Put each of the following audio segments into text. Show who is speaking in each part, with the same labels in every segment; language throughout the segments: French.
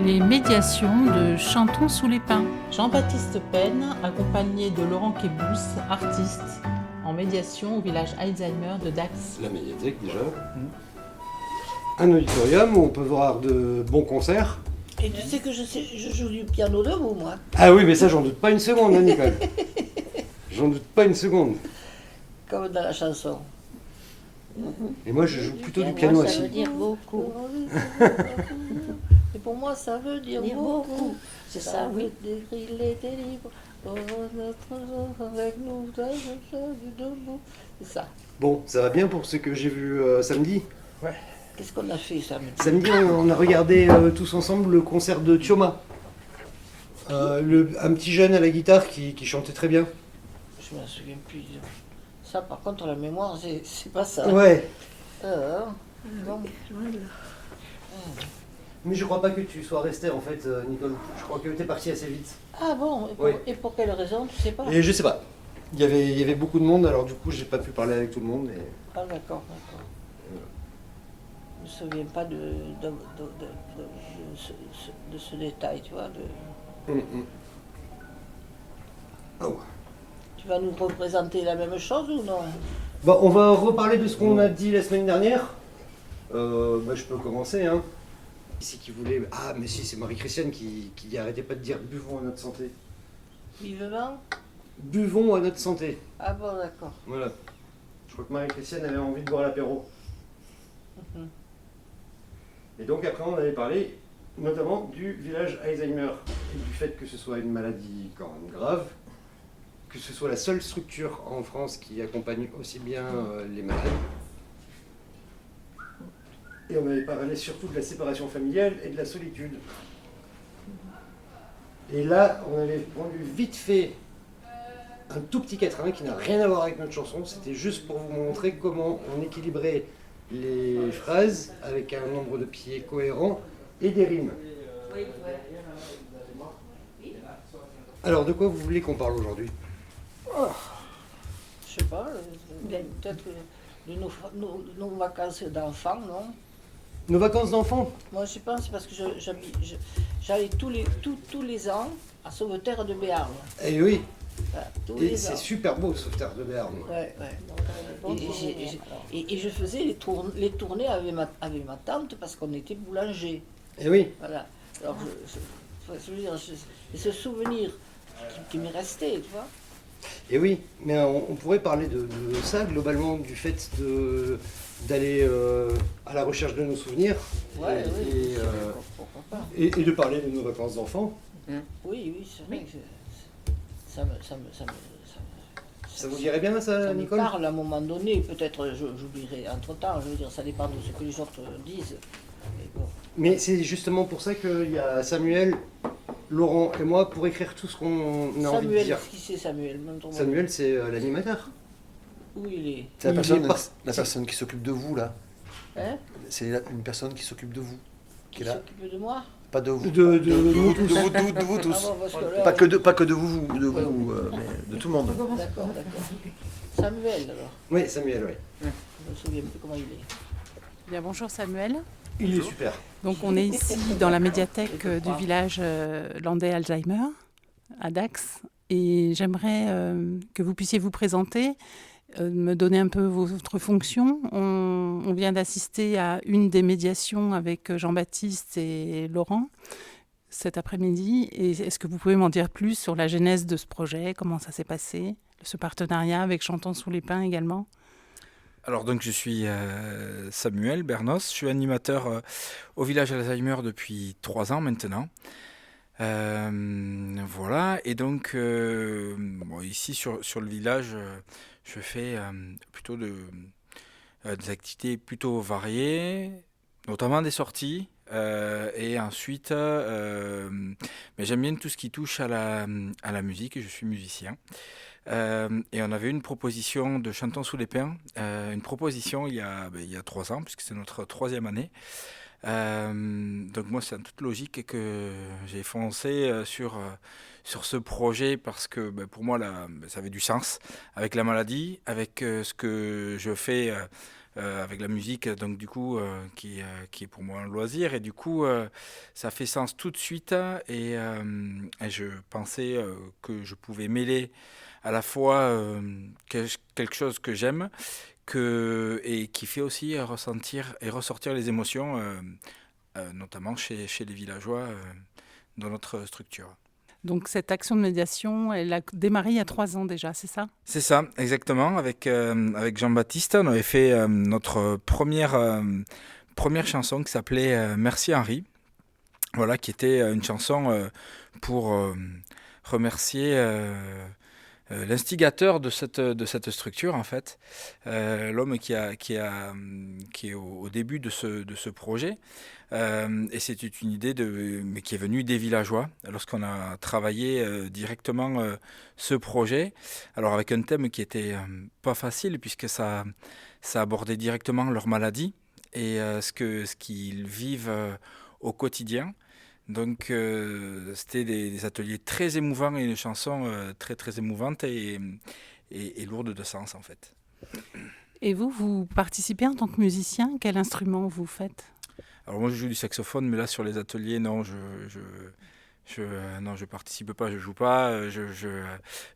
Speaker 1: Les médiations de Chantons sous les pins.
Speaker 2: Jean-Baptiste Pen, accompagné de Laurent Kébous, artiste, en médiation au village Alzheimer de Dax.
Speaker 3: La médiathèque déjà. Un auditorium où on peut voir de bons concerts.
Speaker 4: Et tu sais que je joue du piano debout, moi.
Speaker 3: Ah oui, mais ça, j'en doute pas une seconde, hein, Nicole. J'en doute pas une seconde.
Speaker 4: Comme dans la chanson.
Speaker 3: Et moi, je joue plutôt du piano
Speaker 5: Ça
Speaker 3: aussi.
Speaker 5: veut dire beaucoup.
Speaker 4: Et pour moi, ça veut dire
Speaker 5: Dire
Speaker 4: beaucoup.
Speaker 5: beaucoup. C'est ça, oui.
Speaker 4: Il était libre. Oh, notre jour avec nous, debout. C'est ça.
Speaker 3: Bon, ça va bien pour ce que j'ai vu samedi.
Speaker 4: Qu'est-ce qu'on a fait samedi?
Speaker 3: Samedi, on a regardé tous ensemble le concert de Thioma. Un petit jeune à la guitare qui chantait très bien.
Speaker 4: Je me souviens plus. Ça, par contre, la mémoire, c'est pas ça.
Speaker 3: Ouais,
Speaker 4: Bon.
Speaker 3: mais je crois pas que tu sois resté en fait, Nicole. Je crois que tu es parti assez vite.
Speaker 4: Ah bon,
Speaker 3: Oui.
Speaker 4: et pour quelle raison, tu sais pas?
Speaker 3: Et je sais pas. Il y avait beaucoup de monde, alors du coup, j'ai pas pu parler avec tout le monde.
Speaker 4: Ah d'accord. Je me souviens pas de ce détail, tu vois.
Speaker 3: Oh.
Speaker 4: Tu vas nous représenter la même chose ou non?
Speaker 3: Bon, on va reparler de ce qu'on a dit la semaine dernière. Je peux commencer. Hein. Ici qui voulait. Ah, mais si, c'est Marie-Christiane qui arrêtait pas de dire buvons à notre santé.
Speaker 4: Vivement?
Speaker 3: Buvons à notre santé.
Speaker 4: Ah bon, d'accord.
Speaker 3: Voilà. Je crois que Marie-Christiane avait envie de boire l'apéro.
Speaker 4: Mhm.
Speaker 3: Et donc après, on avait parlé notamment du village Alzheimer et du fait que ce soit une maladie quand même grave, que ce soit la seule structure en France qui accompagne aussi bien les malades. Et on avait parlé surtout de la séparation familiale et de la solitude. Et là, on avait rendu vite fait un tout petit quatrain qui n'a rien à voir avec notre chanson. C'était juste pour vous montrer comment on équilibrait les phrases avec un nombre de pieds cohérent et des rimes. Alors, de quoi vous voulez qu'on parle aujourd'hui?
Speaker 4: Je sais pas, peut-être de nos vacances d'enfants, non?
Speaker 3: Nos vacances d'enfants?
Speaker 4: Moi, je pense parce que j'allais tous les ans à Sauveterre de Béarn.
Speaker 3: Eh oui,
Speaker 4: Voilà, tous
Speaker 3: et
Speaker 4: les
Speaker 3: c'est
Speaker 4: ans.
Speaker 3: super beau, Sauveterre de Béarn.
Speaker 4: Ouais. Et je faisais les tournées avec ma tante parce qu'on était boulanger.
Speaker 3: Eh oui,
Speaker 4: Voilà. Alors, je veux dire, c'est ce souvenir qui m'est resté, tu vois.
Speaker 3: et oui, mais on pourrait parler de ça, globalement, du fait d'aller à la recherche de nos souvenirs
Speaker 4: Ouais, oui.
Speaker 3: et,
Speaker 4: Pourquoi pas.
Speaker 3: et de parler de nos vacances d'enfants.
Speaker 4: Oui, c'est vrai que ça
Speaker 3: Ça vous dirait bien, ça,
Speaker 4: me
Speaker 3: Nicole?
Speaker 4: parle à un moment donné. Peut-être j'oublierai entre-temps, je veux dire, ça dépend de ce que les autres disent. Mais bon.
Speaker 3: Mais c'est justement pour ça qu'il y a Samuel, Laurent et moi pour écrire tout ce qu'on a envie de dire.
Speaker 4: Qui c'est Samuel? Montre-moi.
Speaker 3: Samuel, c'est l'animateur.
Speaker 4: Où il est?
Speaker 6: C'est
Speaker 3: Il est pas-
Speaker 6: la personne qui s'occupe de vous, là.
Speaker 4: Hein?
Speaker 6: C'est une personne qui s'occupe de vous. Qui
Speaker 4: Qui
Speaker 6: est là.
Speaker 4: s'occupe de moi?
Speaker 6: Pas de vous.
Speaker 3: De nous tous.
Speaker 6: De vous
Speaker 4: Ah
Speaker 6: tous.
Speaker 4: bon, parce que là,
Speaker 6: Pas que de vous, mais de tout le monde.
Speaker 4: D'accord. Samuel, alors.
Speaker 3: Oui, Samuel, oui.
Speaker 4: Je me souviens plus comment il est.
Speaker 1: Bien, bonjour Samuel.
Speaker 3: Il est super.
Speaker 1: Donc on est ici dans la médiathèque du village landais Alzheimer à Dax et j'aimerais que vous puissiez vous présenter, me donner un peu votre fonction. On vient d'assister à une des médiations avec Jean-Baptiste et Laurent cet après-midi. Et est-ce que vous pouvez m'en dire plus sur la genèse de ce projet, comment ça s'est passé, ce partenariat avec Chantons sous les pins également?
Speaker 7: Alors donc je suis Samuel Bernos, je suis animateur au village Alzheimer depuis 3 ans maintenant. Voilà, et donc ici sur le village, je fais plutôt des activités plutôt variées, notamment des sorties. Et ensuite, mais j'aime bien tout ce qui touche à la musique, je suis musicien. Et on avait une proposition de Chantons sous les pins, une proposition il y a 3 ans, puisque c'est notre 3e année. Donc moi, c'est en toute logique que j'ai foncé sur ce projet parce que pour moi, ça avait du sens avec la maladie, avec ce que je fais avec la musique, donc du coup, qui est pour moi un loisir. Et du coup, ça fait sens tout de suite. Et je pensais que je pouvais mêler à la fois quelque chose que j'aime et qui fait aussi ressentir et ressortir les émotions, notamment chez les villageois dans notre structure.
Speaker 1: Donc cette action de médiation, elle a démarré il y a 3 ans déjà, c'est ça?
Speaker 7: C'est ça, exactement. Avec Jean-Baptiste, on avait fait notre première chanson qui s'appelait Merci Henri. Voilà, qui était une chanson pour remercier l'instigateur de cette structure, en fait, l'homme qui est au début de ce projet. Et c'était une idée mais qui est venue des villageois lorsqu'on a travaillé directement ce projet. Alors avec un thème qui était pas facile puisque ça abordait directement leur maladie et ce qu'ils vivent au quotidien. Donc c'était des ateliers très émouvants et une chanson très très émouvante et lourde de sens en fait.
Speaker 1: Et vous participez en tant que musicien? Quel instrument vous faites?
Speaker 7: Alors moi je joue du saxophone, mais là sur les ateliers non, non, je participe pas, je joue pas.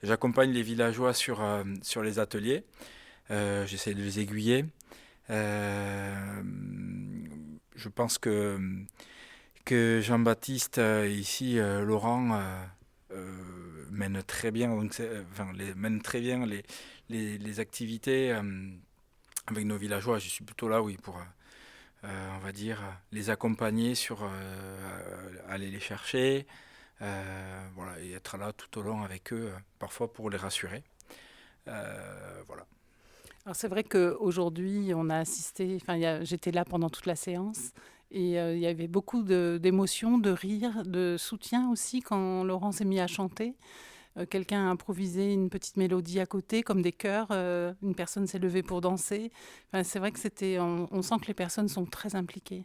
Speaker 7: J'accompagne les villageois sur les ateliers. J'essaie de les aiguiller. Je pense que Jean-Baptiste, ici, Laurent, mène très bien, mène très bien les activités avec nos villageois. Je suis plutôt là, oui, pour, on va dire, les accompagner sur aller les chercher, voilà, et être là tout au long avec eux, parfois pour les rassurer. Voilà.
Speaker 1: Alors c'est vrai qu'aujourd'hui, on a assisté, j'étais là pendant toute la séance, et il y avait beaucoup d'émotions, de rires, de soutien aussi quand Laurent s'est mis à chanter. Quelqu'un a improvisé une petite mélodie à côté, comme des chœurs. Une personne s'est levée pour danser. C'est vrai que on sent que les personnes sont très impliquées.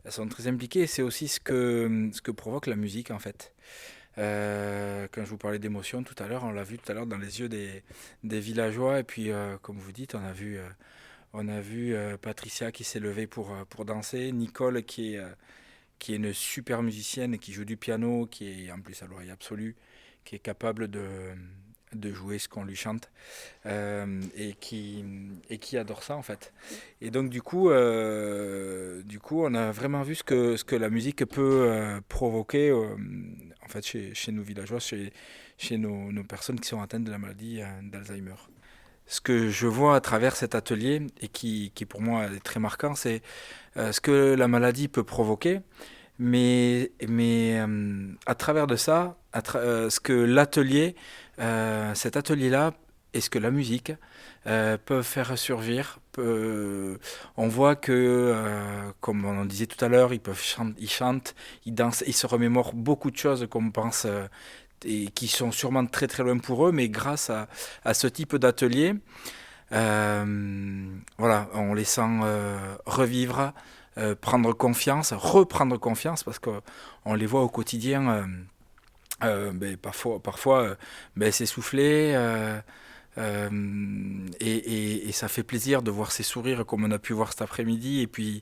Speaker 7: Elles sont très impliquées, et c'est aussi ce que provoque la musique en fait. Quand je vous parlais d'émotion tout à l'heure, on l'a vu tout à l'heure dans les yeux des villageois, et puis comme vous dites, on a vu Patricia qui s'est levée pour danser, Nicole qui est une super musicienne et qui joue du piano, qui est en plus à l'oreille absolue, qui est capable de jouer ce qu'on lui chante, et qui adore ça en fait. Et donc du coup on a vraiment vu ce que la musique peut provoquer en fait chez nos villageois, chez nos personnes qui sont atteintes de la maladie d'Alzheimer. Ce que je vois à travers cet atelier et qui pour moi est très marquant, c'est ce que la maladie peut provoquer, mais à travers de ça, ce que cet atelier-là et ce que la musique peuvent faire surgir. On voit que, comme on en disait tout à l'heure, ils chantent, ils dansent, ils se remémorent beaucoup de choses qu'on pense et qui sont sûrement très très loin pour eux, mais grâce à ce type d'atelier, voilà, on les sent revivre, prendre confiance, reprendre confiance, parce qu'on les voit au quotidien parfois s'essouffler, et ça fait plaisir de voir ces sourires comme on a pu voir cet après-midi, et puis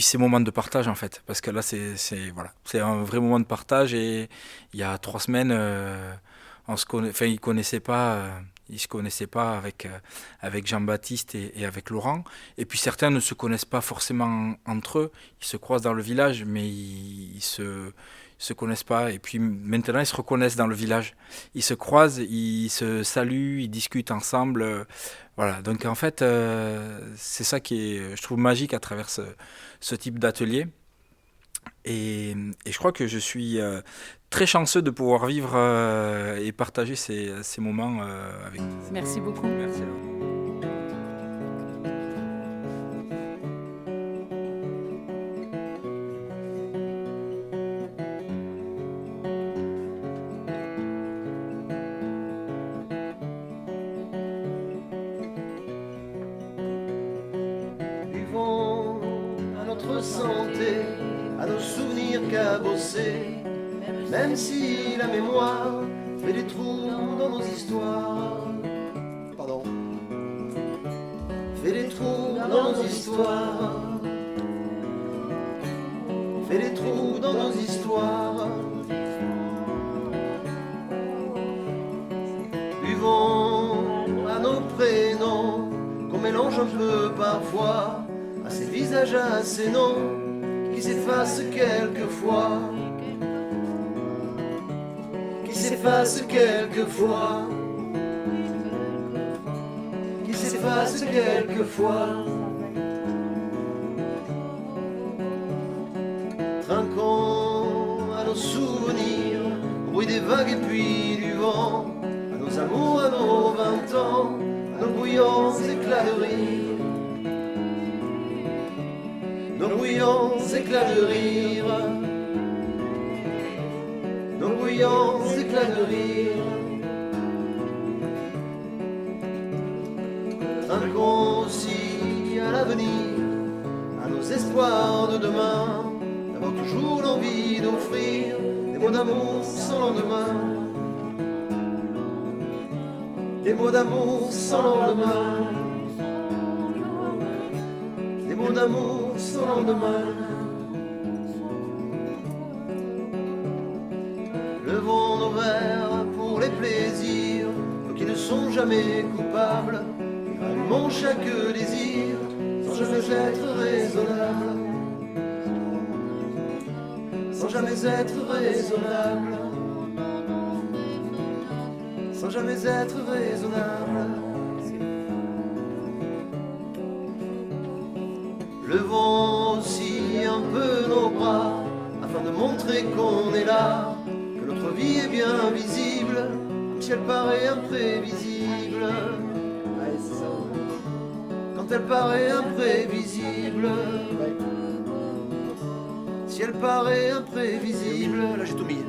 Speaker 7: ces moments de partage en fait, parce que là c'est un vrai moment de partage. Et il y a 3 semaines ils se connaissaient pas avec Jean-Baptiste et avec Laurent, et puis certains ne se connaissent pas forcément entre eux, ils se croisent dans le village, mais ils se connaissent pas, et puis maintenant ils se reconnaissent dans le village, ils se croisent, ils se saluent, ils discutent ensemble, voilà. Donc en fait c'est ça qui est, je trouve, magique à travers ce type d'atelier, et je crois que je suis très chanceux de pouvoir vivre et partager ces moments avec vous.
Speaker 1: Merci beaucoup.
Speaker 7: Merci à vous.
Speaker 3: Vivons à notre santé, à nos souvenirs cabossés, même si la mémoire fait des trous dans nos histoires. Pardon.
Speaker 6: Fais des trous dans nos histoires. Fais des trous dans nos histoires. Buvons à nos prénoms, qu'on mélange un peu parfois, à ces visages, à ces noms, qui s'effacent quelquefois. Qui s'effacent quelquefois. Qui s'effacent quelquefois. Trinquons à nos souvenirs, au bruit des vagues et puis du vent, à nos amours, à nos 20 ans, à nos bruyants éclats de rire, nos bruyants éclats de rire, nos bruyants éclats de rire. Trinquons aussi à l'avenir, à nos espoirs de demain, d'avoir toujours l'envie d'offrir des mots d'amour sans lendemain. Des mots d'amour sans lendemain. Des mots d'amour sans lendemain. Levons nos verres pour les plaisirs, nous qui ne sont jamais coupables. Allumons chaque désir, sans jamais être raisonnable. Sans jamais être raisonnable. Sans jamais être raisonnable. Levons aussi un peu nos bras, afin de montrer qu'on est là, que notre vie est bien visible, même si elle paraît imprévisible. Quand elle paraît imprévisible. Si elle paraît imprévisible. Là j'ai tout mis.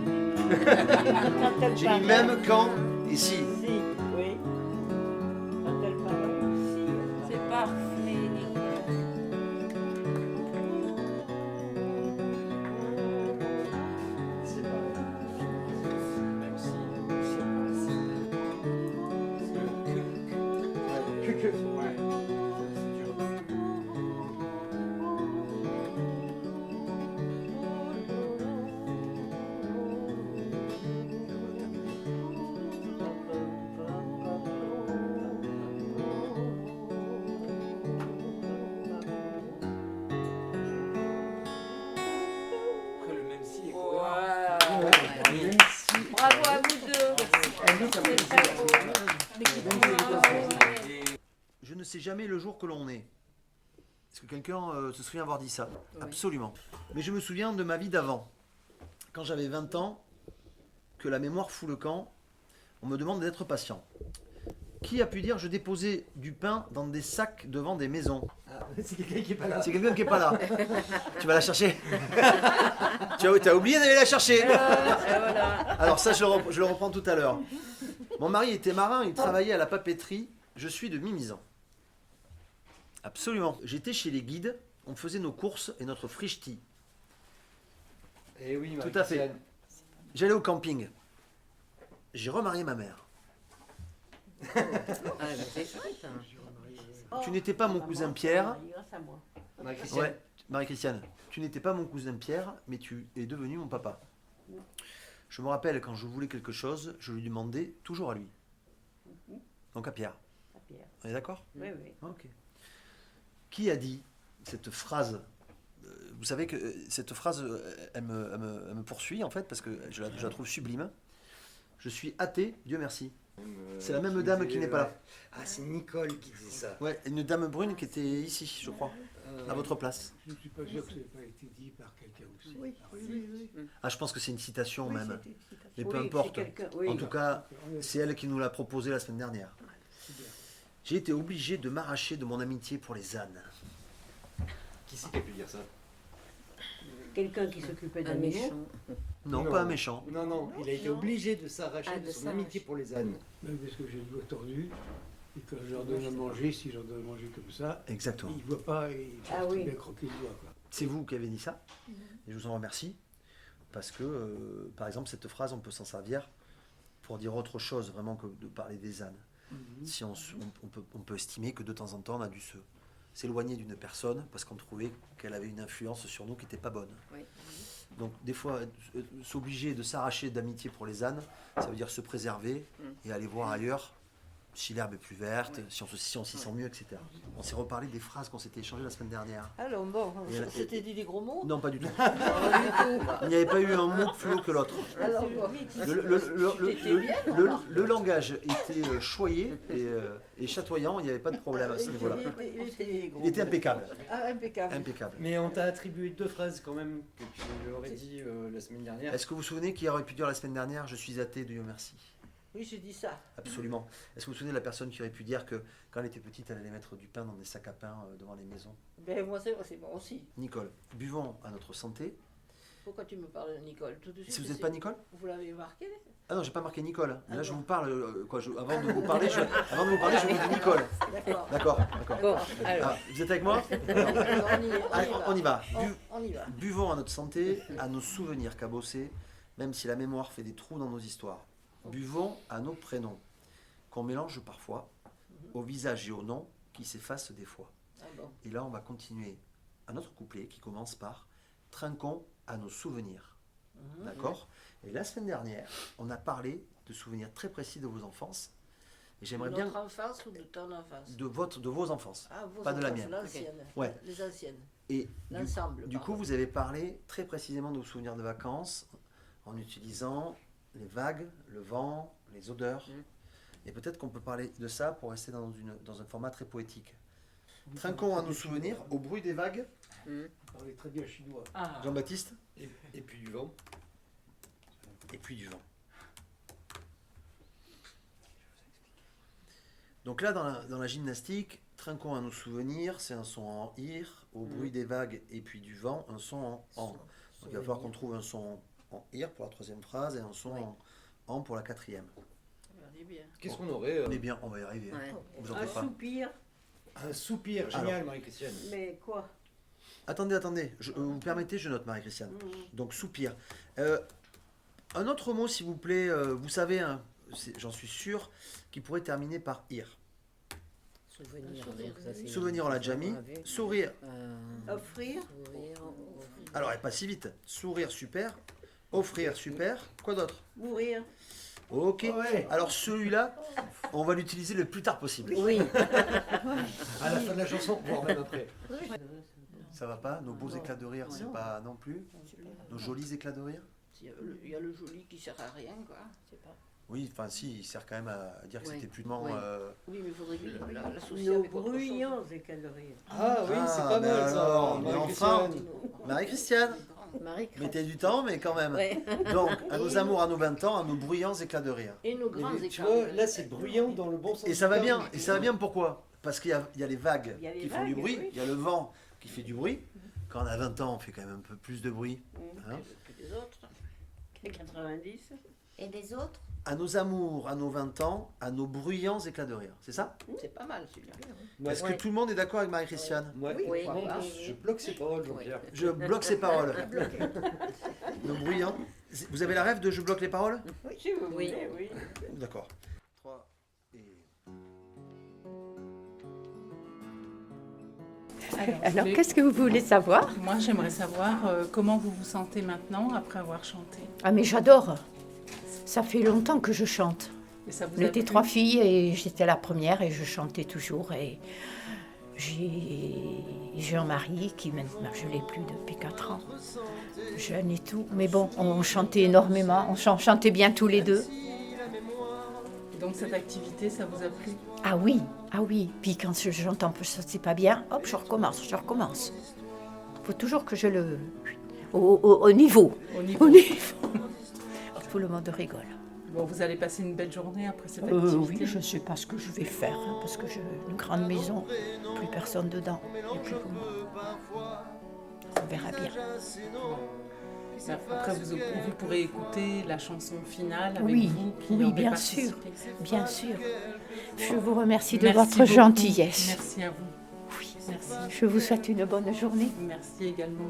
Speaker 6: J'ai mis même quand et si.
Speaker 5: Si, oui. Quand elle paraît, si. C'est parfait, nickel.
Speaker 3: C'est pareil. Même si c'est pas que.
Speaker 7: Après, le même si est
Speaker 5: Bravo à vous deux. C'est très beau.
Speaker 6: Je ne sais jamais le jour que l'on est. Est-ce que quelqu'un se souvient avoir dit ça? Absolument. Mais je me souviens de ma vie d'avant. Quand j'avais 20 ans, que la mémoire fout le camp, on me demande d'être patient. Qui a pu dire je déposais du pain dans des sacs devant des maisons?
Speaker 3: Ah, c'est quelqu'un qui est pas là.
Speaker 6: C'est quelqu'un qui est pas là. Tu vas la chercher. Tu as oublié d'aller la chercher. Alors ça, je le reprends tout à l'heure. Mon mari était marin, il travaillait à la papeterie. Je suis de Mimizan. Absolument. J'étais chez les guides, on faisait nos courses et notre frichti.
Speaker 3: Eh oui,
Speaker 6: Tout à fait.
Speaker 3: Marie-Christiane.
Speaker 6: J'allais au camping. J'ai remarié ma mère. Tu n'étais pas mon cousin Pierre.
Speaker 5: Grâce à moi.
Speaker 3: Marie-Christiane.
Speaker 6: Ouais, Marie-Christiane. Tu n'étais pas mon cousin Pierre, mais tu es devenu mon papa. Je me rappelle, quand je voulais quelque chose, je lui demandais toujours à lui. Donc à Pierre.
Speaker 5: À Pierre.
Speaker 6: On est d'accord?
Speaker 5: Oui, oui.
Speaker 6: Ok. Qui a dit cette phrase? Vous savez que cette phrase, elle me poursuit en fait, parce que je la trouve sublime. Je suis athée, Dieu merci. C'est la même dame qui n'est pas là.
Speaker 3: Ah, c'est Nicole qui dit ça.
Speaker 6: Ouais, une dame brune qui était ici, je crois, à votre place.
Speaker 8: Je ne suis pas sûr que ça n'ait pas été dit par quelqu'un aussi.
Speaker 5: Oui, oui.
Speaker 6: Ah, je pense que c'est une citation
Speaker 5: Oui,
Speaker 6: même.
Speaker 5: c'était une citation.
Speaker 6: Mais peu
Speaker 5: Oui,
Speaker 6: importe.
Speaker 5: c'est quelqu'un, oui.
Speaker 6: En tout cas, c'est elle qui nous l'a proposé la semaine dernière. J'ai été obligé de m'arracher de mon amitié pour les ânes.
Speaker 3: Qui c'est qui a pu dire ça?
Speaker 5: Quelqu'un qui s'occupait d'un
Speaker 4: méchant.
Speaker 5: méchant.
Speaker 6: Non, pas un méchant.
Speaker 3: Non, non, il a été obligé de s'arracher
Speaker 4: Ah,
Speaker 3: de
Speaker 4: de
Speaker 3: son
Speaker 4: s'arracher.
Speaker 3: amitié pour les ânes.
Speaker 8: Même parce que j'ai le doigt tordu, et quand je leur donne à manger, si je leur donne à manger comme ça,
Speaker 6: Exactement.
Speaker 8: ils ne voient pas et ils
Speaker 5: Ah
Speaker 8: peuvent
Speaker 5: oui.
Speaker 8: bien croquer le doigt. Quoi.
Speaker 6: C'est vous qui avez dit ça. Et je vous en remercie. Parce que, par exemple, cette phrase, on peut s'en servir pour dire autre chose vraiment que de parler des ânes. Si on peut estimer que de temps en temps, on a dû s'éloigner d'une personne parce qu'on trouvait qu'elle avait une influence sur nous qui n'était pas bonne.
Speaker 4: Oui.
Speaker 6: Donc des fois, s'obliger de s'arracher d'amitié pour les ânes, ça veut dire se préserver et aller voir ailleurs si l'herbe est plus verte, si on s'y sent mieux, etc. On s'est reparlé des phrases qu'on s'était échangées la semaine dernière.
Speaker 4: Alors bon,
Speaker 6: Et
Speaker 4: c'était dit des gros mots?
Speaker 6: Non, pas du tout.
Speaker 4: Pas du tout.
Speaker 6: Il n'y avait pas eu un mot plus haut que l'autre.
Speaker 4: Alors bon.
Speaker 6: Le langage était choyé et chatoyant, il n'y avait pas de problème à ce niveau-là. Il était impeccable.
Speaker 4: Ah, impeccable.
Speaker 6: Impeccable.
Speaker 3: Mais on t'a attribué 2 phrases quand même que tu aurais dit la semaine dernière.
Speaker 6: Est-ce que vous vous souvenez qui aurait pu dire la semaine dernière « Je suis athée, Dieu merci »
Speaker 4: Oui, j'ai dit ça.
Speaker 6: Absolument. Est-ce que vous vous souvenez de la personne qui aurait pu dire que quand elle était petite, elle allait mettre du pain dans des sacs à pain devant les maisons?
Speaker 4: Ben moi, c'est moi aussi.
Speaker 6: Nicole, buvons à notre santé.
Speaker 4: Pourquoi tu me parles de Nicole tout de suite?
Speaker 6: Si vous n'êtes pas Nicole?
Speaker 4: Vous l'avez marqué?
Speaker 6: Ah non, j'ai pas marqué Nicole.
Speaker 4: Ah
Speaker 6: Là, je
Speaker 4: bon.
Speaker 6: vous parle. Avant de vous parler, je vous dis Nicole.
Speaker 4: D'accord.
Speaker 6: D'accord.
Speaker 4: Bon, alors.
Speaker 6: Ah, vous êtes avec moi? Allez, on y va.
Speaker 4: On y va.
Speaker 6: Buvons à notre santé, à nos souvenirs cabossés, même si la mémoire fait des trous dans nos histoires. Buvons à nos prénoms, qu'on mélange parfois, au visage et au nom, qui s'effacent des fois.
Speaker 4: Ah bon.
Speaker 6: Et là, on va continuer un autre couplet qui commence par « Trinquons à nos souvenirs ». D'accord? Et la semaine dernière, on a parlé de souvenirs très précis de vos enfances. Et j'aimerais
Speaker 4: De
Speaker 6: bien
Speaker 4: notre enfance ou de ton enfance?
Speaker 6: de vos enfances,
Speaker 4: Ah, vos
Speaker 6: pas de la
Speaker 4: enfances,
Speaker 6: mienne.
Speaker 4: L'ancienne.
Speaker 6: Ouais.
Speaker 4: Les anciennes.
Speaker 6: Et
Speaker 4: L'ensemble.
Speaker 6: du coup, vous avez parlé très précisément de vos souvenirs de vacances en utilisant les vagues, le vent, les odeurs. Et peut-être qu'on peut parler de ça pour rester dans un format très poétique. Trinquons à nos souvenirs au bruit des vagues.
Speaker 8: On parlait très bien chinois.
Speaker 2: Ah,
Speaker 6: Jean-Baptiste?
Speaker 3: Et puis du vent.
Speaker 6: Et puis du vent. Donc là, dans la gymnastique, trinquons à nos souvenirs, c'est un son en ir, au bruit des vagues et puis du vent, un son en an. Donc il va falloir qu'on trouve un son en ir pour la troisième phrase et un son en an pour la quatrième.
Speaker 4: On est bien.
Speaker 3: Qu'est-ce qu'on aurait
Speaker 6: On est bien, on va y arriver.
Speaker 5: Ouais.
Speaker 6: Vous en
Speaker 4: Un
Speaker 6: faites pas.
Speaker 4: soupir.
Speaker 3: Un soupir, génial, Marie-Christiane.
Speaker 4: Mais quoi?
Speaker 6: Attendez, vous permettez, je note Marie-Christiane. Donc soupir. Un autre mot, s'il vous plaît, vous savez, hein, j'en suis sûr, qui pourrait terminer par ir.
Speaker 5: Souvenir,
Speaker 6: Souvenir, on l'a déjà mis. Sourire.
Speaker 4: Offrir.
Speaker 6: Alors, pas si vite. Sourire, super. Offrir, super. Quoi d'autre?
Speaker 4: Mourir.
Speaker 6: Ok.
Speaker 3: Ouais.
Speaker 6: Alors celui-là, on va l'utiliser le plus tard possible.
Speaker 5: Oui.
Speaker 3: À la fin de la chanson, voire même après.
Speaker 6: Ça va pas? Nos beaux éclats de rire, c'est pas non plus? Nos jolis éclats de rire?
Speaker 4: Il y a le joli qui sert à rien, quoi.
Speaker 6: Oui, enfin si, il sert quand même à dire que
Speaker 5: Ouais.
Speaker 6: c'était purement...
Speaker 5: Ouais.
Speaker 4: Oui, mais il faudrait l'associer
Speaker 5: Nos
Speaker 4: avec autre chose.
Speaker 5: bruyants éclats de rire.
Speaker 3: Ah oui, c'est pas
Speaker 6: mais
Speaker 3: mal
Speaker 6: alors,
Speaker 3: ça.
Speaker 6: mais
Speaker 3: Marie-Christiane.
Speaker 6: Marie-Christiane,
Speaker 5: Marie
Speaker 6: mettez du temps, mais quand même.
Speaker 5: Ouais.
Speaker 6: Donc, à nos amours, à nos 20 ans, à nos bruyants éclats de rire.
Speaker 4: Et nos grands
Speaker 3: Tu
Speaker 4: écarts.
Speaker 3: vois, là c'est bruyant dans le bon sens.
Speaker 6: Et ça va
Speaker 3: du
Speaker 6: bien,
Speaker 3: terme.
Speaker 6: et ça va bien pourquoi? Parce qu'il y a les vagues
Speaker 5: Il y a les
Speaker 6: qui font du
Speaker 5: vagues,
Speaker 6: bruit,
Speaker 5: oui.
Speaker 6: il y a le vent qui fait du bruit. Quand on a 20 ans, on fait quand même un peu plus de bruit. Hein?
Speaker 4: Que des autres.
Speaker 5: 90.
Speaker 9: Et des autres?
Speaker 6: À nos amours, à nos 20 ans, à nos bruyants éclats de rire. C'est ça?
Speaker 4: C'est pas mal celui-là.
Speaker 3: Ouais.
Speaker 6: Est-ce que tout le monde est d'accord avec Marie-Christiane?
Speaker 3: Ouais.
Speaker 5: Oui.
Speaker 3: Par contre, je bloque ses paroles, Jean-Pierre.
Speaker 6: Je bloque ses paroles. Nos bruyants. Vous avez la rêve de je bloque les paroles?
Speaker 4: Si vous
Speaker 5: Oui.
Speaker 4: voulez, oui.
Speaker 6: D'accord. 3 et...
Speaker 1: Alors,
Speaker 10: Qu'est-ce que vous voulez savoir?
Speaker 1: moi, j'aimerais savoir comment vous vous sentez maintenant après avoir chanté.
Speaker 10: Ah mais j'adore. Ça fait longtemps que je chante.
Speaker 1: Et ça vous
Speaker 10: On
Speaker 1: a
Speaker 10: était
Speaker 1: plu?
Speaker 10: 3 filles et j'étais la première et je chantais toujours. Et j'ai un mari qui maintenant, je ne l'ai plus depuis 4 ans. Jeune et tout. Mais bon, on chantait énormément. On chantait bien tous les deux.
Speaker 1: Donc cette activité, ça vous a plu?
Speaker 10: Ah oui, ah oui. Puis quand je chante un peu, ça c'est pas bien, hop, je recommence. Il faut toujours que je le... Au niveau.
Speaker 1: Au niveau.
Speaker 10: Au niveau. Tout le monde rigole.
Speaker 1: Bon, vous allez passer une belle journée après cette activité?
Speaker 10: Oui, je ne sais pas ce que je vais faire, hein, parce que j'ai une grande maison, plus personne dedans, et plus que moi. On verra bien.
Speaker 1: Après, vous pourrez écouter la chanson finale avec
Speaker 10: Oui,
Speaker 1: vous qui
Speaker 10: oui,
Speaker 1: en
Speaker 10: bien
Speaker 1: participez.
Speaker 10: sûr, bien sûr. Je vous remercie de
Speaker 1: Merci
Speaker 10: votre
Speaker 1: beaucoup.
Speaker 10: gentillesse.
Speaker 1: Merci à vous.
Speaker 10: Oui.
Speaker 1: Merci.
Speaker 10: Je vous souhaite une bonne journée.
Speaker 1: Merci également.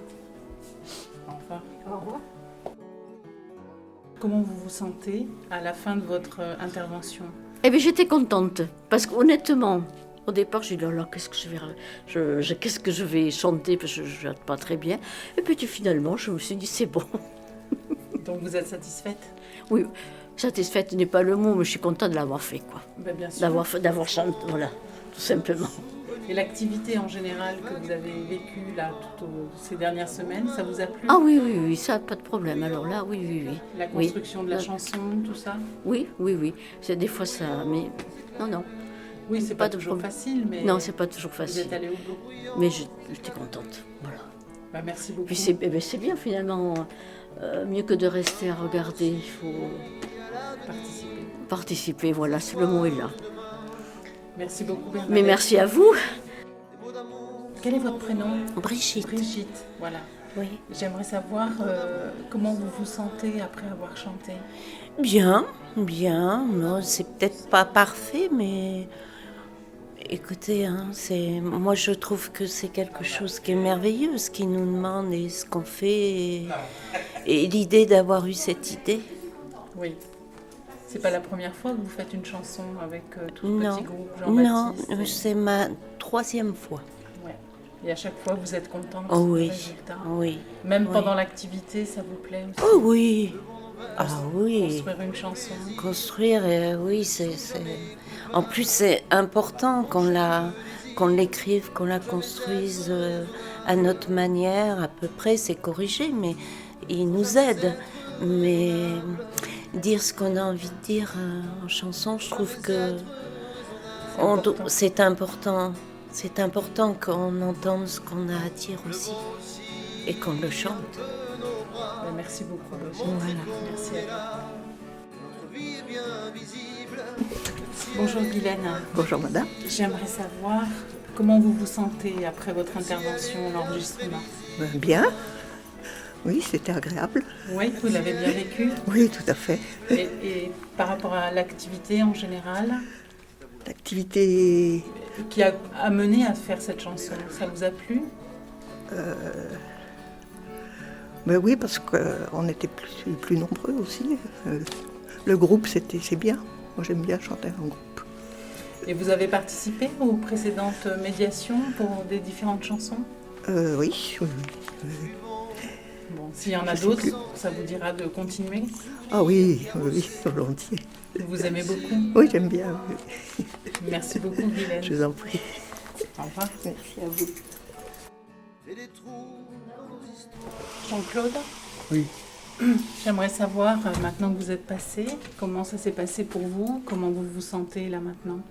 Speaker 1: Au revoir.
Speaker 10: Au revoir.
Speaker 1: Comment vous vous sentez à la fin de votre intervention?
Speaker 10: Eh bien, j'étais contente, parce qu'honnêtement, au départ, j'ai dit, oh là, qu'est-ce que je vais chanter, parce que je ne chante pas très bien. Et puis finalement, je me suis dit, c'est bon.
Speaker 1: Donc vous êtes satisfaite?
Speaker 10: Oui, satisfaite n'est pas le mot, mais je suis contente de l'avoir fait, quoi.
Speaker 1: Ben, bien sûr.
Speaker 10: D'avoir chanté, voilà, tout simplement.
Speaker 1: Et l'activité en général que vous avez vécue là, ces dernières semaines, ça vous a plu?
Speaker 10: Ah oui, ça, pas de problème. Alors là, oui.
Speaker 1: La construction de la chanson, tout ça?
Speaker 10: Oui. C'est des fois ça, mais non.
Speaker 1: Oui, c'est pas toujours facile, mais...
Speaker 10: Non, c'est pas toujours
Speaker 1: Vous
Speaker 10: facile.
Speaker 1: êtes allé au bout.
Speaker 10: Mais j'étais contente, voilà.
Speaker 1: Ben, merci beaucoup.
Speaker 10: Puis c'est bien finalement, mieux que de rester à regarder, il faut participer, voilà, le mot est là.
Speaker 1: Merci beaucoup, Bernadette.
Speaker 10: Mais merci à vous.
Speaker 1: Quel est votre prénom?
Speaker 10: Brigitte.
Speaker 1: Brigitte, voilà.
Speaker 10: Oui.
Speaker 1: J'aimerais savoir comment vous vous sentez après avoir chanté.
Speaker 9: Bien. Non, c'est peut-être pas parfait, mais écoutez, moi je trouve que c'est quelque chose qui est merveilleux, ce qu'ils nous demandent et ce qu'on fait. Et l'idée d'avoir eu cette idée.
Speaker 1: Oui. C'est pas la première fois que vous faites une chanson avec tout ce petit groupe
Speaker 9: Jean-Baptiste?
Speaker 1: Non,
Speaker 9: c'est ma 3e fois.
Speaker 1: Ouais. Et à chaque fois, vous êtes contente
Speaker 9: du
Speaker 1: résultat?
Speaker 9: Oui.
Speaker 1: Même pendant l'activité, ça vous plaît aussi?
Speaker 9: Oh oui. Ah oui.
Speaker 1: Construire une chanson?
Speaker 9: Construire, oui, c'est... En plus, c'est important qu'on l'écrive, qu'on la construise à notre manière, à peu près, c'est corrigé, mais il nous aide. Mais dire ce qu'on a envie de dire en chanson, je trouve que c'est important. C'est important qu'on entende ce qu'on a à dire aussi et qu'on le chante.
Speaker 1: Merci beaucoup.
Speaker 9: Voilà.
Speaker 1: Merci à vous. Bonjour Guylaine.
Speaker 11: Bonjour madame.
Speaker 1: J'aimerais savoir comment vous vous sentez après votre intervention, l'enregistrement.
Speaker 11: Bien. Oui, c'était agréable.
Speaker 1: Oui, vous l'avez bien vécu?
Speaker 11: Oui, tout à fait.
Speaker 1: Et par rapport à l'activité en général?
Speaker 11: L'activité...
Speaker 1: Qui a amené à faire cette chanson, ça vous a plu?
Speaker 11: Ben oui, parce qu'on était plus nombreux aussi. Le groupe, c'est bien. Moi, j'aime bien chanter en groupe.
Speaker 1: Et vous avez participé aux précédentes médiations pour des différentes chansons?
Speaker 11: Oui.
Speaker 1: Bon, s'il y en a d'autres, ça vous dira de continuer?
Speaker 11: Ah oui, volontiers.
Speaker 1: Vous aimez beaucoup?
Speaker 11: Oui, j'aime bien. Oui.
Speaker 1: Merci beaucoup, Guylaine.
Speaker 11: Je vous en prie.
Speaker 1: Au revoir.
Speaker 11: Merci à vous.
Speaker 1: Jean-Claude?
Speaker 8: Oui.
Speaker 1: J'aimerais savoir, maintenant que vous êtes passé, comment ça s'est passé pour vous? Comment vous vous sentez là maintenant?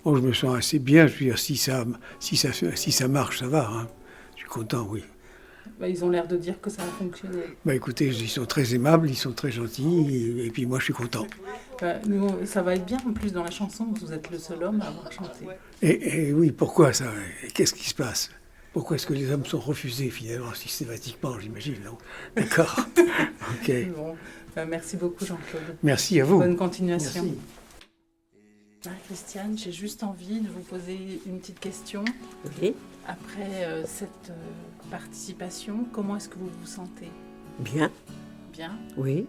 Speaker 8: Oh, je me sens assez bien. Je veux dire, si ça marche, ça va. Hein. Je suis content, oui.
Speaker 1: Bah, ils ont l'air de dire que ça a fonctionné.
Speaker 8: Bah, écoutez, ils sont très aimables, ils sont très gentils, et puis moi, je suis content.
Speaker 1: Bah, nous, ça va être bien, en plus, dans la chanson, vous êtes le seul homme à avoir chanté.
Speaker 8: Et oui, pourquoi ça? Qu'est-ce qui se passe? Pourquoi est-ce que les hommes sont refusés, finalement, systématiquement, j'imagine, non? D'accord. Ok.
Speaker 1: Bon, bah, merci beaucoup, Jean-Claude.
Speaker 8: Merci à vous.
Speaker 1: Bonne continuation.
Speaker 8: Merci.
Speaker 1: Marie-Christiane, j'ai juste envie de vous poser une petite question.
Speaker 9: Oui.
Speaker 1: Après cette participation, comment est-ce que vous vous sentez?
Speaker 9: Bien.
Speaker 1: Bien.
Speaker 9: Oui,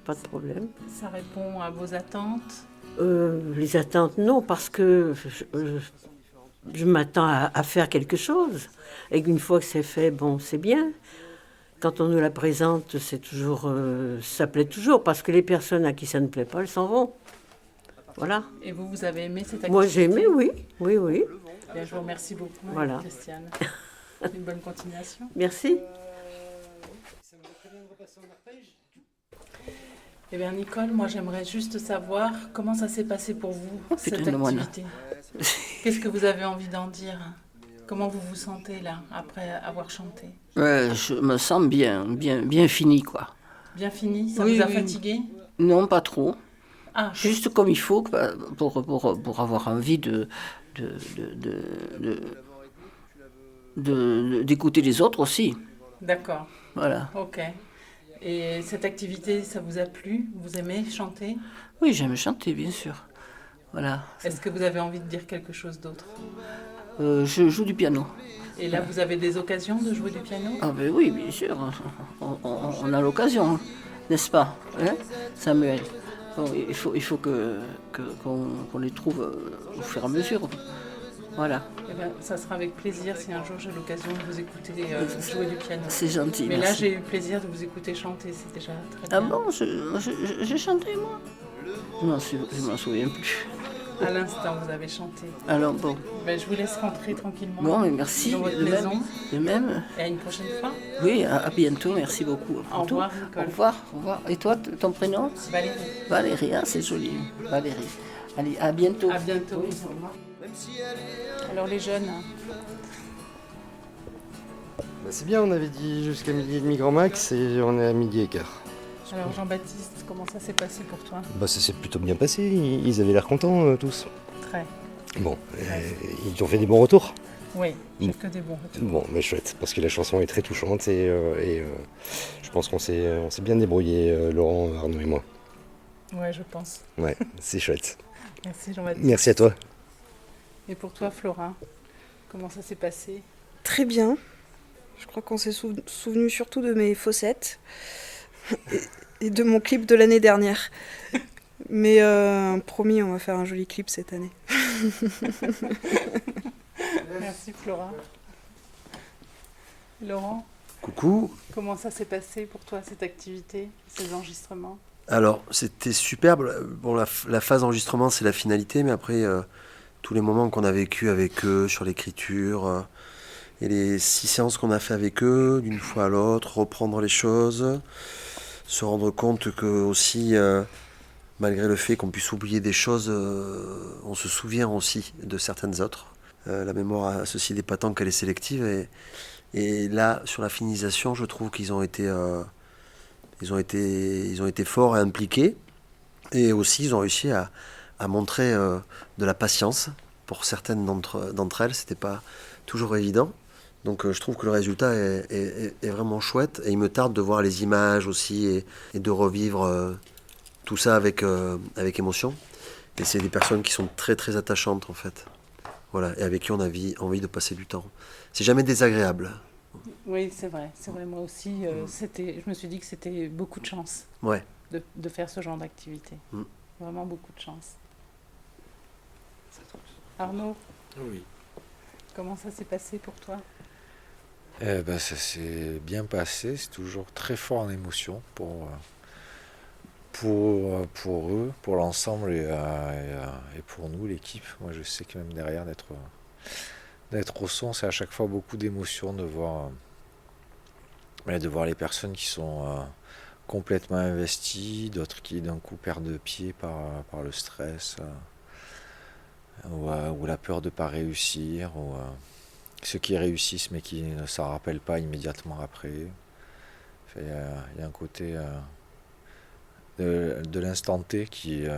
Speaker 9: pas de problème.
Speaker 1: Ça répond à vos attentes?
Speaker 9: Les attentes, non, parce que je m'attends à faire quelque chose. Et qu'une fois que c'est fait, bon, c'est bien. Quand on nous la présente, c'est toujours, ça plaît toujours, parce que les personnes à qui ça ne plaît pas, elles s'en vont. Voilà.
Speaker 1: Et vous avez aimé cette activité?
Speaker 9: Moi, j'ai aimé, oui.
Speaker 1: Bien, je vous remercie beaucoup,
Speaker 9: voilà.
Speaker 1: Christiane. Une bonne continuation.
Speaker 9: Merci.
Speaker 1: Eh bien, Nicole, moi, j'aimerais juste savoir comment ça s'est passé pour vous, cette activité. Qu'est-ce que vous avez envie d'en dire? Comment vous vous sentez, là, après avoir chanté?
Speaker 12: Je me sens bien fini, quoi.
Speaker 1: Bien fini? Ça vous a fatigué?
Speaker 12: Non, pas trop.
Speaker 1: Ah.
Speaker 12: Juste comme il faut pour avoir envie d'écouter les autres aussi.
Speaker 1: D'accord.
Speaker 12: Voilà.
Speaker 1: Ok. Et cette activité, ça vous a plu? Vous aimez chanter?
Speaker 12: Oui, j'aime chanter, bien sûr. Voilà.
Speaker 1: Est-ce que vous avez envie de dire quelque chose d'autre?
Speaker 12: Je joue du piano.
Speaker 1: Et là, vous avez des occasions de jouer du piano?
Speaker 12: Ah ben oui, bien sûr. On a l'occasion, n'est-ce pas, hein, Samuel? Bon, il faut qu'on les trouve au fur et à mesure. Voilà.
Speaker 1: Eh bien, ça sera avec plaisir si un jour j'ai l'occasion de vous écouter jouer du piano.
Speaker 12: C'est gentil.
Speaker 1: Mais
Speaker 12: merci.
Speaker 1: là, j'ai eu le plaisir de vous écouter chanter, c'est déjà très bien.
Speaker 12: Ah bon, j'ai chanté moi. Je m'en souviens plus.
Speaker 1: À l'instant, vous avez chanté.
Speaker 12: Alors bon.
Speaker 1: Ben, je vous laisse rentrer tranquillement.
Speaker 12: Bon, merci.
Speaker 1: Dans votre
Speaker 12: De
Speaker 1: maison.
Speaker 12: même. De même.
Speaker 1: Et à une prochaine fois.
Speaker 12: Oui, à bientôt. Merci beaucoup.
Speaker 1: Au revoir, Nicole.
Speaker 12: Au revoir. Au revoir. Et toi, ton prénom?
Speaker 1: Valérie.
Speaker 12: Valérie, hein, c'est joli. Valérie. Allez, à bientôt.
Speaker 1: À bientôt.
Speaker 12: Oui, au revoir.
Speaker 1: Alors les jeunes,
Speaker 3: Bah, c'est bien, on avait dit jusqu'à 12h30 grand max et on est à 12h15.
Speaker 1: alors Jean-Baptiste, comment ça s'est passé pour toi?
Speaker 3: Bah ça s'est plutôt bien passé, ils avaient l'air contents tous.
Speaker 1: Très.
Speaker 3: Bon, ils t'ont fait des bons retours.
Speaker 1: Oui, que des bons retours.
Speaker 3: Bon, mais chouette, parce que la chanson est très touchante et je pense qu'on s'est bien débrouillé, Laurent, Arnaud et moi.
Speaker 1: Ouais, je pense.
Speaker 3: Ouais, c'est chouette.
Speaker 1: Merci Jean-Baptiste.
Speaker 3: Merci à toi.
Speaker 1: Et pour toi, Flora, comment ça s'est passé?
Speaker 13: Très bien. Je crois qu'on s'est souvenu surtout de mes fossettes et de mon clip de l'année dernière. Mais promis, on va faire un joli clip cette année.
Speaker 1: Merci Flora. Laurent,
Speaker 6: Coucou.
Speaker 1: comment ça s'est passé pour toi cette activité, ces enregistrements?
Speaker 6: Alors, c'était superbe. Bon, la phase d'enregistrement, c'est la finalité, mais après, tous les moments qu'on a vécu avec eux sur l'écriture, et les 6 séances qu'on a fait avec eux, d'une fois à l'autre, reprendre les choses, se rendre compte que aussi, malgré le fait qu'on puisse oublier des choses, on se souvient aussi de certaines autres. La mémoire a ceci d'épatant qu'elle est sélective, et là, sur la finalisation, je trouve qu'ils ont été... Ils ont été forts et impliqués, et aussi ils ont réussi à montrer de la patience pour certaines d'entre elles. C'était pas toujours évident, donc je trouve que le résultat est vraiment chouette, et il me tarde de voir les images aussi et de revivre tout ça avec émotion. Et c'est des personnes qui sont très très attachantes en fait, voilà, et avec qui on a envie de passer du temps. C'est jamais désagréable.
Speaker 1: Oui, c'est vrai. Moi aussi, je me suis dit que c'était beaucoup de chance
Speaker 6: Ouais.
Speaker 1: de faire ce genre d'activité. Vraiment beaucoup de chance. Arnaud,
Speaker 14: Oui.
Speaker 1: comment ça s'est passé pour toi?
Speaker 14: Ça s'est bien passé, c'est toujours très fort en émotion pour eux, pour l'ensemble et pour nous, l'équipe. Moi, je sais que même derrière, d'être au son, c'est à chaque fois beaucoup d'émotions de voir les personnes qui sont complètement investies, d'autres qui d'un coup perdent pied par le stress, ou la peur de ne pas réussir, ou ceux qui réussissent mais qui ne s'en rappellent pas immédiatement après. Il y a un côté de l'instant T qui est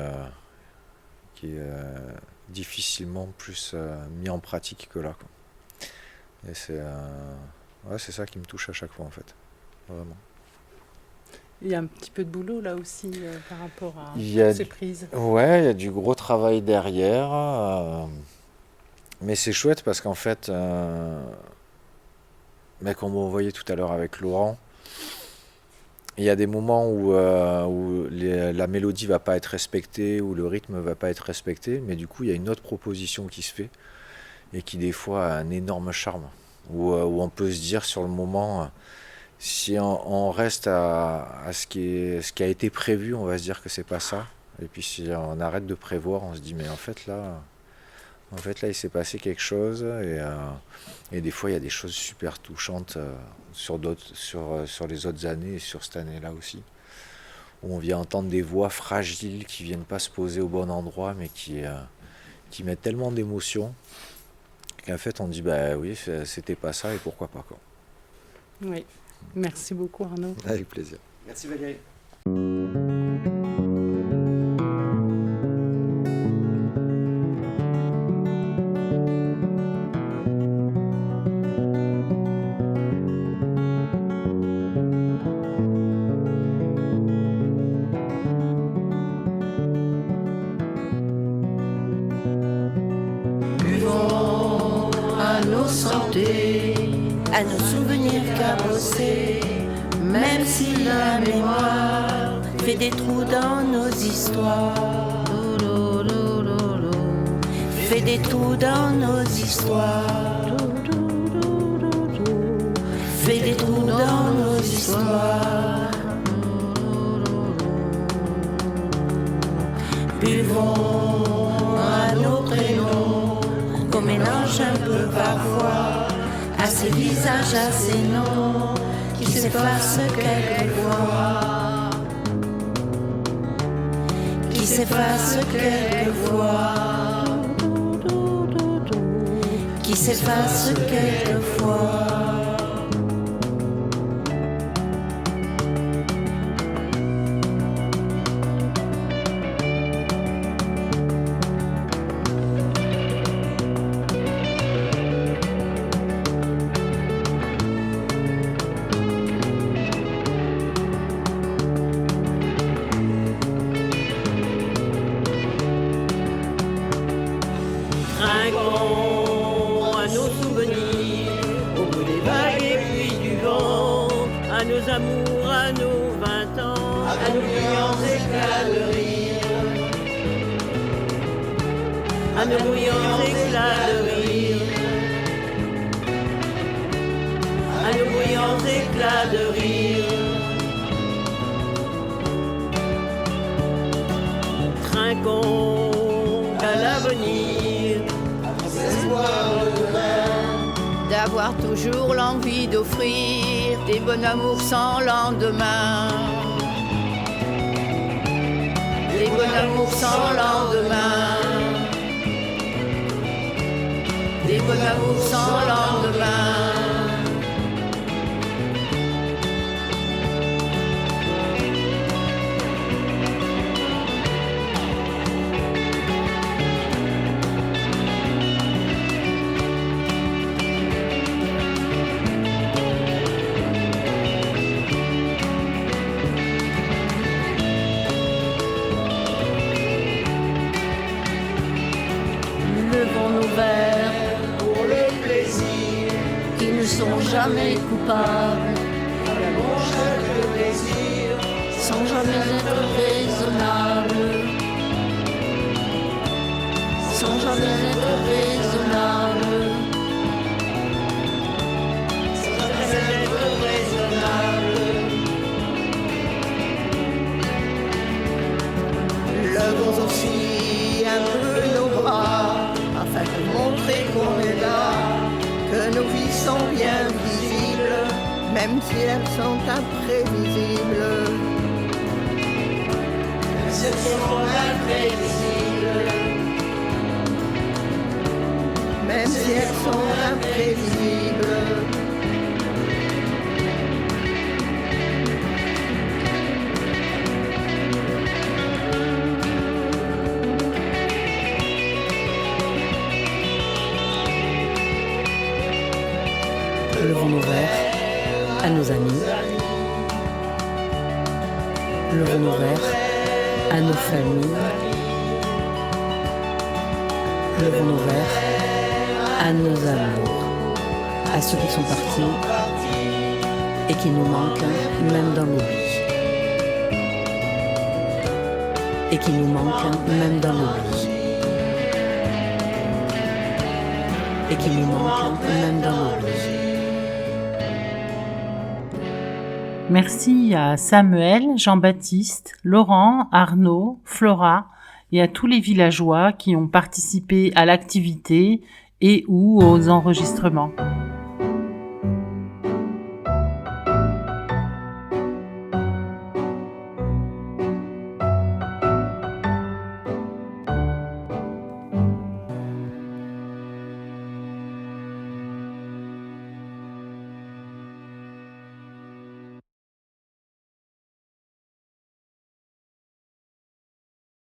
Speaker 14: difficilement plus mis en pratique que là, quoi. Et c'est ça qui me touche à chaque fois en fait, vraiment.
Speaker 1: Il y a un petit peu de boulot là aussi par rapport à ces prises.
Speaker 14: Ouais, il y a du gros travail derrière, mais c'est chouette parce qu'en fait, comme on voyait tout à l'heure avec Laurent, il y a des moments où la mélodie va pas être respectée, où le rythme va pas être respecté, mais du coup il y a une autre proposition qui se fait et qui des fois a un énorme charme, où on peut se dire sur le moment, si on reste à ce qui a été prévu, on va se dire que c'est pas ça, et puis si on arrête de prévoir, on se dit mais en fait là il s'est passé quelque chose, et des fois il y a des choses super touchantes sur les autres années et sur cette année-là aussi, où on vient entendre des voix fragiles qui viennent pas se poser au bon endroit, mais qui mettent tellement d'émotions qu'en fait on dit bah oui, c'était pas ça et pourquoi pas, quoi.
Speaker 1: Oui, merci beaucoup Arnaud.
Speaker 6: Avec plaisir.
Speaker 3: Merci Valérie.
Speaker 9: Buvons à nos santés, à nos souvenirs cabossés, même si la mémoire fait Fais des trous dans nos histoires. Fais des trous dans nos histoires. Fais des trous dans nos histoires. Buvons à nos prénoms, qu'on mélange un peu parfois, à ces visages, à ces noms, qui s'effacent quelquefois, qui s'effacent quelquefois, qui s'effacent quelquefois.
Speaker 5: Trinquons à nos souvenirs, au bout des vagues et puis du vent, à nos amours, à nos 20 ans, à nos brillants éclats de rire, à nos brillants éclats de rire, à nos brillants éclats de rire. Trinquons à l'avenir,
Speaker 4: d'avoir toujours l'envie d'offrir des bons amours sans lendemain. Des bons amours sans lendemain. Des bons amours sans lendemain.
Speaker 5: pour le plaisir,
Speaker 10: qui ne sont jamais coupables,
Speaker 5: mon chaque plaisir,
Speaker 10: sans jamais être raisonnables, sans jamais être raisonnables,
Speaker 5: sans jamais être raisonnable.
Speaker 11: Levons aussi un peu nos bras, afin de montrer qu'on est là, que nos vies sont bien visibles, même si elles sont imprévisibles.
Speaker 5: Si elles sont imprévisibles,
Speaker 11: même si elles sont imprévisibles.
Speaker 15: Levons nos verres à nos amis. Levons nos verres à nos familles. Levons nos verres à nos amours, à ceux qui sont partis et qui nous manquent même dans l'oubli. Et qui nous manquent même dans l'oubli. Et qui nous manquent même dans l'oubli.
Speaker 2: Merci à Samuel, Jean-Baptiste, Laurent, Arnaud, Flora et à tous les villageois qui ont participé à l'activité et ou aux enregistrements.